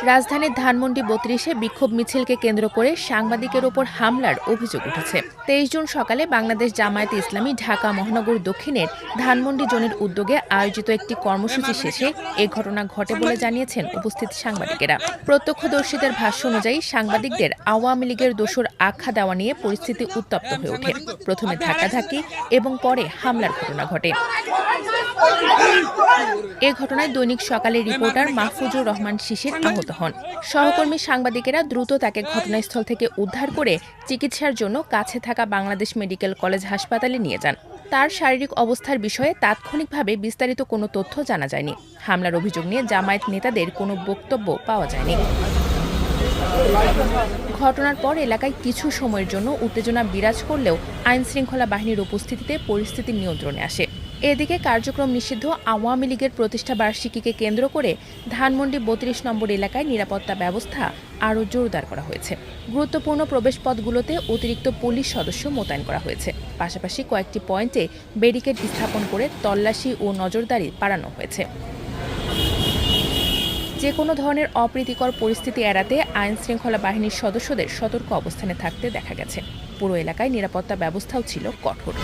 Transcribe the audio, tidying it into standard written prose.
রাজধানীর ধানমন্ডি ৩২-এ বিক্ষোভ মিছিলকে কেন্দ্র করে সাংবাদিকের ওপর হামলার অভিযোগ উঠেছে। ২৩ জুন সকালে বাংলাদেশ জামায়াতে ইসলামী ঢাকা মহানগর দক্ষিণের ধানমন্ডি জোনের উদ্যোগে আয়োজিত একটি কর্মসূচি শেষে এ ঘটনা ঘটে বলে জানিয়েছেন উপস্থিত সাংবাদিকেরা। প্রত্যক্ষদর্শীদের ভাষ্য অনুযায়ী সাংবাদিকদের আওয়ামী লীগের দোসর আখ্যা দেওয়া নিয়ে পরিস্থিতি উত্তপ্ত হয়ে ওঠে। প্রথমে ধাক্কাধাক্কি এবং পরে হামলার ঘটনা ঘটে। এ ঘটনায় দৈনিক সকালের রিপোর্টার মাহফুজুর রহমান শিশির আহত হন। সহকর্মী সাংবাদিকেরা দ্রুত তাকে ঘটনাস্থল থেকে উদ্ধার করে চিকিৎসার জন্য কাছে থাকা বাংলাদেশ মেডিকেল কলেজ হাসপাতালে নিয়ে যান। তার শারীরিক অবস্থার বিষয়ে তাৎক্ষণিকভাবে বিস্তারিত কোনো তথ্য জানা যায়নি। হামলার অভিযোগ নিয়ে জামায়াত নেতাদের কোনো বক্তব্য পাওয়া যায়নি। ঘটনার পর এলাকায় কিছু সময়ের জন্য উত্তেজনা বিরাজ করলেও আইনশৃঙ্খলা বাহিনীর উপস্থিতিতে পরিস্থিতি নিয়ন্ত্রণে আসে। এদিকে কার্যক্রম নিষিদ্ধ আওয়ামী লীগের প্রতিষ্ঠা বার্ষিকীকে কেন্দ্র করে ধানমন্ডি ৩২ নম্বর এলাকায় নিরাপত্তা ব্যবস্থা আরও জোরদার করা হয়েছে। গুরুত্বপূর্ণ প্রবেশপথগুলোতে অতিরিক্ত পুলিশ সদস্য মোতায়েন করা হয়েছে। পাশাপাশি কয়েকটি পয়েন্টে ব্যারিকেড স্থাপন করে তল্লাশি ও নজরদারি বাড়ানো হয়েছে। যে কোনো ধরনের অপ্রীতিকর পরিস্থিতি এড়াতে আইনশৃঙ্খলা বাহিনীর সদস্যদের সতর্ক অবস্থানে থাকতে দেখা গেছে। পুরো এলাকায় নিরাপত্তা ব্যবস্থাও ছিল কঠোর।